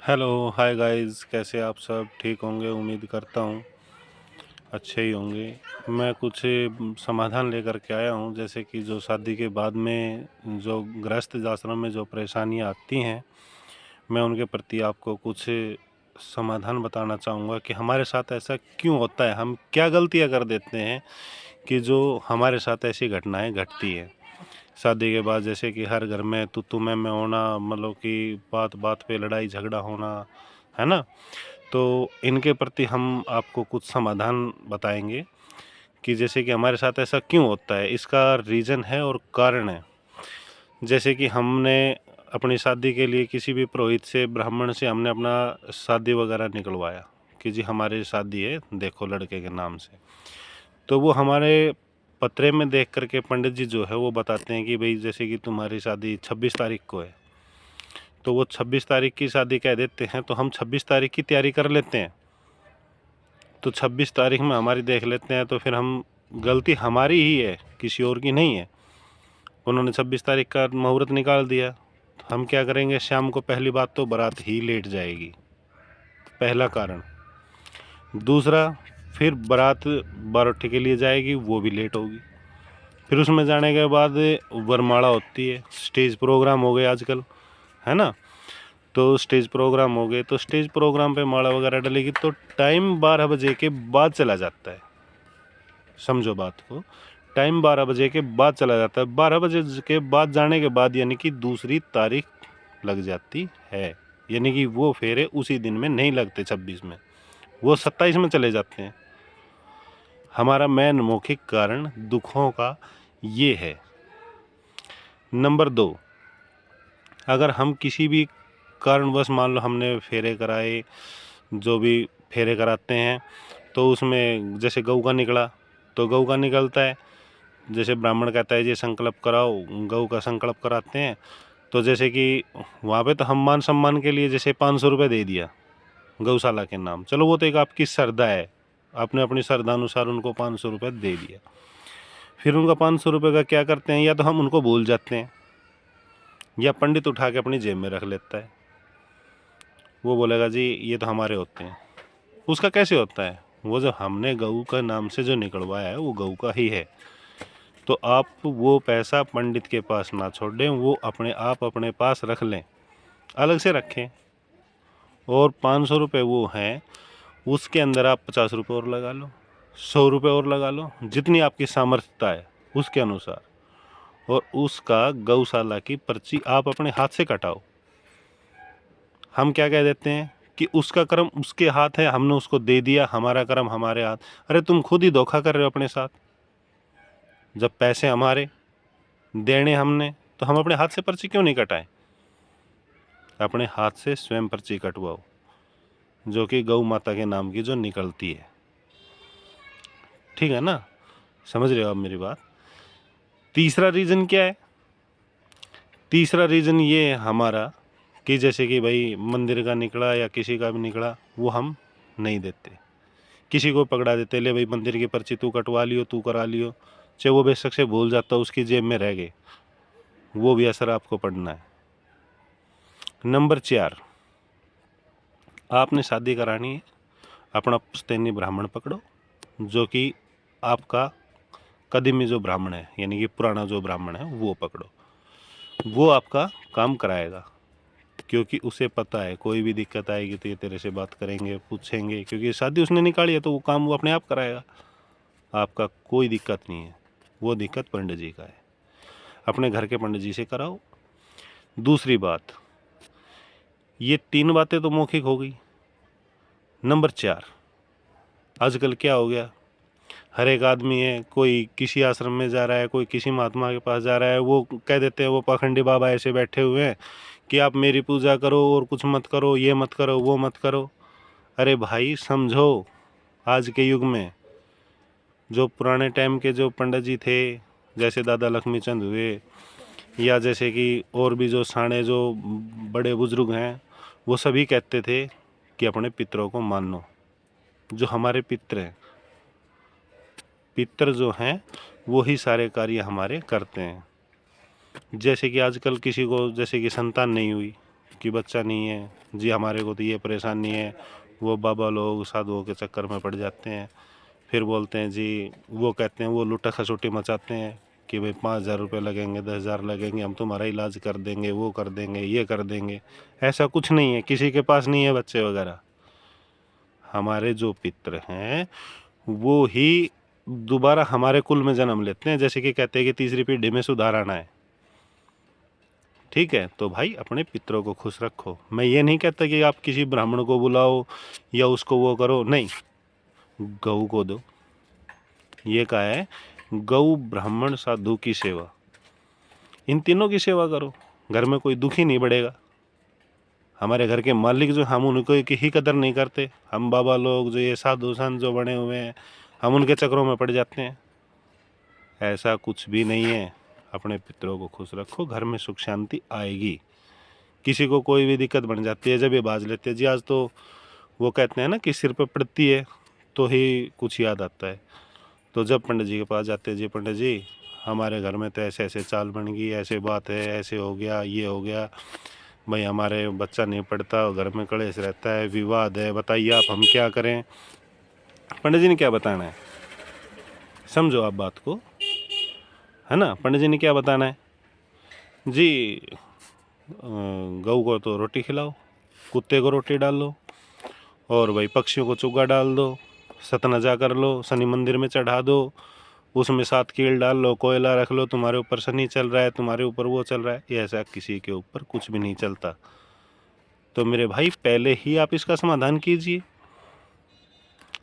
Hello hi guys, कैसे आप सब ठीक होंगे। उम्मीद करता हूँ अच्छे ही होंगे। मैं कुछ समाधान लेकर के आया हूँ, जैसे कि जो शादी के बाद में जो गृहस्थ आश्रम में जो परेशानियाँ आती हैं, मैं उनके प्रति आपको कुछ समाधान बताना चाहूँगा कि हमारे साथ ऐसा क्यों होता है, हम क्या गलतियाँ कर देते हैं कि जो हमारे साथ ऐसी घटनाएं घटती हैं शादी के बाद। जैसे कि हर घर में तू मैं होना, मतलब कि बात बात पे लड़ाई झगड़ा होना, है ना। तो इनके प्रति हम आपको कुछ समाधान बताएंगे कि जैसे कि हमारे साथ ऐसा क्यों होता है, इसका रीज़न है और कारण है। जैसे कि हमने अपनी शादी के लिए किसी भी पुरोहित से, ब्राह्मण से हमने अपना शादी वगैरह निकलवाया कि जी हमारी शादी है, देखो लड़के के नाम से। तो वो हमारे पत्रे में देख कर के पंडित जी जो है वो बताते हैं कि भाई जैसे कि तुम्हारी शादी 26 तारीख को है, तो वो 26 तारीख की शादी कह देते हैं, तो हम 26 तारीख की तैयारी कर लेते हैं। तो 26 तारीख में हमारी देख लेते हैं, तो फिर हम, गलती हमारी ही है, किसी और की नहीं है। उन्होंने 26 तारीख का मुहूर्त निकाल दिया, तो हम क्या करेंगे, शाम को पहली बात तो बारात ही लेट जाएगी, पहला कारण। दूसरा, फिर बारात बाराती के लिए जाएगी, वो भी लेट होगी। फिर उसमें जाने के बाद वरमाला होती है, स्टेज प्रोग्राम हो गए आजकल, है ना। तो स्टेज प्रोग्राम हो गए, तो स्टेज प्रोग्राम पे माला वगैरह डलेगी, तो टाइम 12 बजे के बाद चला जाता है। समझो बात को, टाइम 12 बजे के बाद चला जाता है। 12 बजे के बाद जाने के बाद यानी कि दूसरी तारीख लग जाती है, यानी कि वो फेरे उसी दिन में नहीं लगते 26 में, वो 27 में चले जाते हैं। हमारा मेन मौखिक कारण दुखों का ये है। नंबर 2, अगर हम किसी भी कारणवश, मान लो हमने फेरे कराए, जो भी फेरे कराते हैं, तो उसमें जैसे गऊ का निकला, तो गऊ का निकलता है, जैसे ब्राह्मण कहता है जी संकल्प कराओ, गऊ का संकल्प कराते हैं। तो जैसे कि वहाँ पे तो हम मान सम्मान के लिए जैसे 500 रुपये दे दिया गौशाला के नाम, चलो वो तो एक आपकी श्रद्धा है, आपने अपनी श्रद्धा अनुसार उनको 500 रुपये दे दिया। फिर उनका 500 रुपये का क्या करते हैं, या तो हम उनको भूल जाते हैं, या पंडित उठा के अपनी जेब में रख लेता है। वो बोलेगा जी ये तो हमारे होते हैं। उसका कैसे होता है, वो जो हमने गऊ का नाम से जो निकलवाया है वो गऊ का ही है। तो आप वो पैसा पंडित के पास ना छोड़ें, वो अपने आप अपने पास रख लें, अलग से रखें। और 500 रुपये वो हैं, उसके अंदर आप 50 रुपये और लगा लो, 100 रुपये और लगा लो, जितनी आपकी सामर्थ्यता है उसके अनुसार। और उसका गौशाला की पर्ची आप अपने हाथ से कटाओ। हम क्या कह देते हैं कि उसका कर्म उसके हाथ है, हमने उसको दे दिया, हमारा कर्म हमारे हाथ। अरे तुम खुद ही धोखा कर रहे हो अपने साथ। जब पैसे हमारे, देने हमने, तो हम अपने हाथ से पर्ची क्यों नहीं कटाएं। अपने हाथ से स्वयं पर्ची कटवाओ, जो कि गौ माता के नाम की जो निकलती है। ठीक है ना, समझ रहे हो आप मेरी बात। तीसरा रीज़न क्या है, तीसरा रीज़न ये है हमारा कि जैसे कि भाई मंदिर का निकला या किसी का भी निकला, वो हम नहीं देते, किसी को पकड़ा देते, ले भाई मंदिर की पर्ची तू कटवा लियो, तू करा लियो, चाहे वो बेशक से भूल जाता, उसकी जेब में रह गए, वो भी असर आपको पड़ना है। नंबर 4, आपने शादी करानी है, अपना पुश्तैनी ब्राह्मण पकड़ो, जो कि आपका कदीमी जो ब्राह्मण है, यानी कि पुराना जो ब्राह्मण है वो पकड़ो, वो आपका काम कराएगा। क्योंकि उसे पता है कोई भी दिक्कत आएगी तो ये तेरे से बात करेंगे, पूछेंगे, क्योंकि शादी उसने निकाली है, तो वो काम वो अपने आप कराएगा, आपका कोई दिक्कत नहीं है। वो दिक्कत पंडित जी का है, अपने घर के पंडित जी से कराओ। दूसरी बात, ये 3 बातें तो मौखिक हो गई। नंबर 4, आजकल क्या हो गया, हर एक आदमी है, कोई किसी आश्रम में जा रहा है, कोई किसी महात्मा के पास जा रहा है, वो कह देते हैं, वो पाखंडी बाबा ऐसे बैठे हुए हैं कि आप मेरी पूजा करो और कुछ मत करो, ये मत करो, वो मत करो। अरे भाई समझो, आज के युग में जो पुराने टाइम के जो पंडित जी थे, जैसे दादा लक्ष्मी चंद हुए, या जैसे कि और भी जो साणे जो बड़े बुजुर्ग हैं, वो सभी कहते थे कि अपने पितरों को मानो। जो हमारे पितर हैं, पितर जो हैं वो ही सारे कार्य हमारे करते हैं। जैसे कि आजकल किसी को जैसे कि संतान नहीं हुई, कि बच्चा नहीं है जी, हमारे को तो ये परेशानी है। वो बाबा लोग साधुओं के चक्कर में पड़ जाते हैं, फिर बोलते हैं जी, वो कहते हैं, वो लुटा खसोटी मचाते हैं कि भाई 5,000 रुपये लगेंगे, 10,000 लगेंगे, हम तुम्हारा इलाज कर देंगे, वो कर देंगे, ये कर देंगे। ऐसा कुछ नहीं है, किसी के पास नहीं है बच्चे वगैरह। हमारे जो पितर हैं वो ही दोबारा हमारे कुल में जन्म लेते हैं, जैसे कि कहते हैं कि तीसरी पीढ़ी में सुधार आना है। ठीक है, तो भाई अपने पितरों को खुश रखो। मैं ये नहीं कहता कि आप किसी ब्राह्मण को बुलाओ या उसको वो करो, नहीं, गऊ को दो। ये कहा है, गऊ ब्राह्मण साधु की सेवा, इन तीनों की सेवा करो, घर में कोई दुखी नहीं बढ़ेगा। हमारे घर के मालिक जो, हम उनको की ही कदर नहीं करते। हम बाबा लोग जो ये साधु संत जो बने हुए हैं, हम उनके चक्करों में पड़ जाते हैं। ऐसा कुछ भी नहीं है। अपने पितरों को खुश रखो, घर में सुख शांति आएगी। किसी को कोई भी दिक्कत बन जाती है, जब ये बाज लेते हैं जी, आज तो वो कहते हैं ना कि सिर पे पड़ती है तो ही कुछ याद आता है। तो जब पंडित जी के पास जाते हैं, जी पंडित जी, हमारे घर में तो ऐसे ऐसे चाल बन गई, ऐसे बात है, ऐसे हो गया, ये हो गया, भाई हमारे बच्चा नहीं पढ़ता, घर में कलेश रहता है, विवाद है, बताइए आप हम क्या करें। पंडित जी ने क्या बताना है, समझो आप बात को, है ना। पंडित जी ने क्या बताना है जी, गऊ को तो रोटी खिलाओ, कुत्ते को रोटी डाल लो, और भाई पक्षियों को चुग्गा डाल दो, सतनजा कर लो, शनि मंदिर में चढ़ा दो, उसमें 7 कील डाल लो, कोयला रख लो, तुम्हारे ऊपर शनि चल रहा है, तुम्हारे ऊपर वो चल रहा है। ये ऐसा किसी के ऊपर कुछ भी नहीं चलता। तो मेरे भाई पहले ही आप इसका समाधान कीजिए।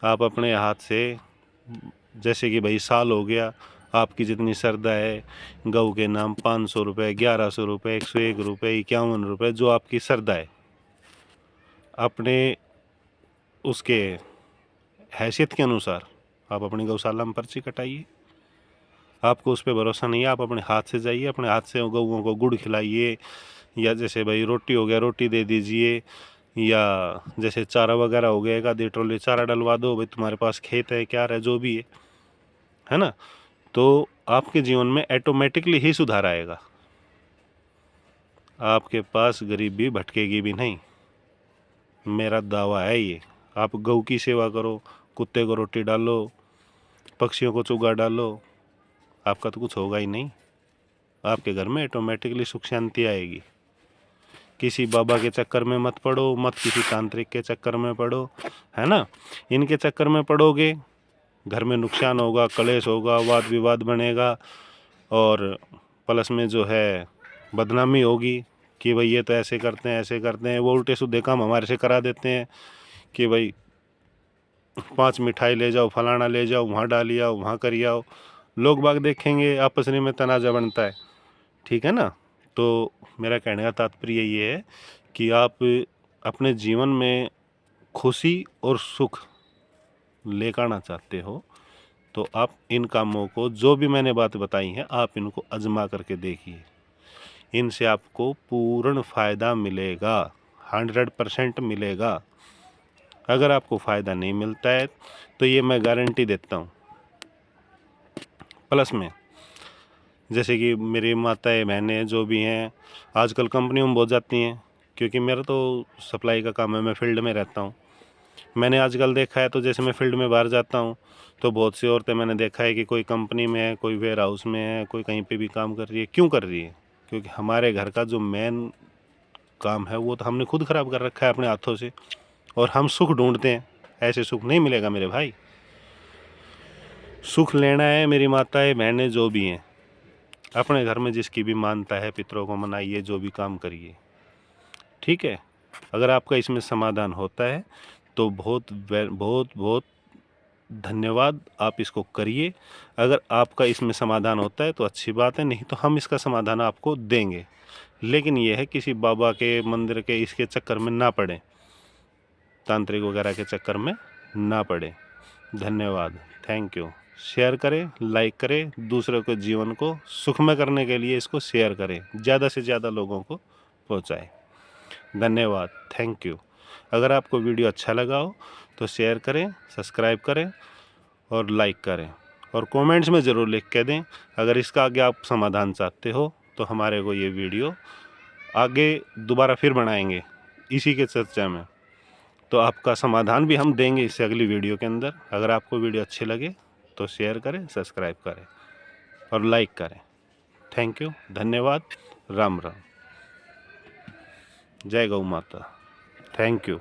आप अपने हाथ से, जैसे कि भाई साल हो गया, आपकी जितनी श्रद्धा है, गऊ के नाम 500 रुपये, 1100 रुपये, 101 रुपये, 51 रुपये, जो आपकी श्रद्धा है, अपने उसके हैसियत के अनुसार आप अपनी गौशाला में पर्ची कटाइए। आपको उस पर भरोसा नहीं है, आप अपने हाथ से जाइए, अपने हाथ से गऊओं को गुड़ खिलाइए, या जैसे भाई रोटी हो गया, रोटी दे दीजिए, या जैसे चारा वगैरह हो गया, 1 ट्रॉली चारा डलवा दो, भाई तुम्हारे पास खेत है क्या है, जो भी है ना। तो आपके जीवन में ऑटोमेटिकली ही सुधार आएगा। आपके पास गरीबी भटकेगी भी नहीं, मेरा दावा है ये। आप गऊ की सेवा करो, कुत्ते को रोटी डालो, पक्षियों को चुगा डालो, आपका तो कुछ होगा ही नहीं। आपके घर में ऑटोमेटिकली सुख शांति आएगी। किसी बाबा के चक्कर में मत पड़ो, मत किसी तांत्रिक के चक्कर में पड़ो, है ना। इनके चक्कर में पड़ोगे, घर में नुकसान होगा, कलेश होगा, वाद विवाद बनेगा, और प्लस में जो है बदनामी होगी कि भाई ये तो ऐसे करते हैं, ऐसे करते हैं। वो उल्टे सीधे काम हमारे से करा देते हैं कि भाई 5 मिठाई ले जाओ, फलाना ले जाओ, वहाँ डाली आओ, वहाँ करी आओ। लोग बाग देखेंगे, आपस में तनाजा बनता है, ठीक है ना। तो मेरा कहने का तात्पर्य ये है कि आप अपने जीवन में खुशी और सुख लेकर आना चाहते हो, तो आप इन कामों को, जो भी मैंने बात बताई हैं, आप इनको आजमा करके देखिए। इनसे आपको पूर्ण फ़ायदा मिलेगा, 100% मिलेगा। अगर आपको फ़ायदा नहीं मिलता है तो ये मैं गारंटी देता हूँ। प्लस में जैसे कि मेरी माताएं बहनें जो भी हैं, आजकल कंपनियों में बहुत जाती हैं, क्योंकि मेरा तो सप्लाई का काम है, मैं फील्ड में रहता हूँ। मैंने आजकल देखा है, तो जैसे मैं फील्ड में बाहर जाता हूँ तो बहुत सी औरतें मैंने देखा है कि कोई कंपनी में है, कोई वेयर हाउस में है, कोई कहीं पे भी काम कर रही है। क्यों कर रही है? क्योंकि हमारे घर का जो मेन काम है वो तो हमने खुद ख़राब कर रखा है अपने हाथों से, और हम सुख ढूंढते हैं। ऐसे सुख नहीं मिलेगा मेरे भाई। सुख लेना है, मेरी माताएं बहनें जो भी हैं, अपने घर में जिसकी भी मानता है, पितरों को मनाइए, जो भी काम करिए, ठीक है। अगर आपका इसमें समाधान होता है तो बहुत बहुत बहुत धन्यवाद, आप इसको करिए। अगर आपका इसमें समाधान होता है तो अच्छी बात है, नहीं तो हम इसका समाधान आपको देंगे। लेकिन यह है, किसी बाबा के मंदिर के इसके चक्कर में ना पड़े, तांत्रिक वगैरह के चक्कर में ना पड़े। धन्यवाद, थैंक यू। शेयर करें, लाइक करें, दूसरों के जीवन को सुखमय करने के लिए इसको शेयर करें, ज़्यादा से ज़्यादा लोगों को पहुँचाएं। धन्यवाद, थैंक यू। अगर आपको वीडियो अच्छा लगा हो तो शेयर करें, सब्सक्राइब करें और लाइक करें, और कमेंट्स में ज़रूर लिख के दें। अगर इसका आगे आप समाधान चाहते हो तो हमारे को ये वीडियो आगे दोबारा फिर बनाएंगे इसी के चर्चा में, तो आपका समाधान भी हम देंगे इससे अगली वीडियो के अंदर। अगर आपको वीडियो अच्छी लगे तो शेयर करें, सब्सक्राइब करें और लाइक करें। थैंक यू, धन्यवाद, राम राम, जय गौ माता, थैंक यू।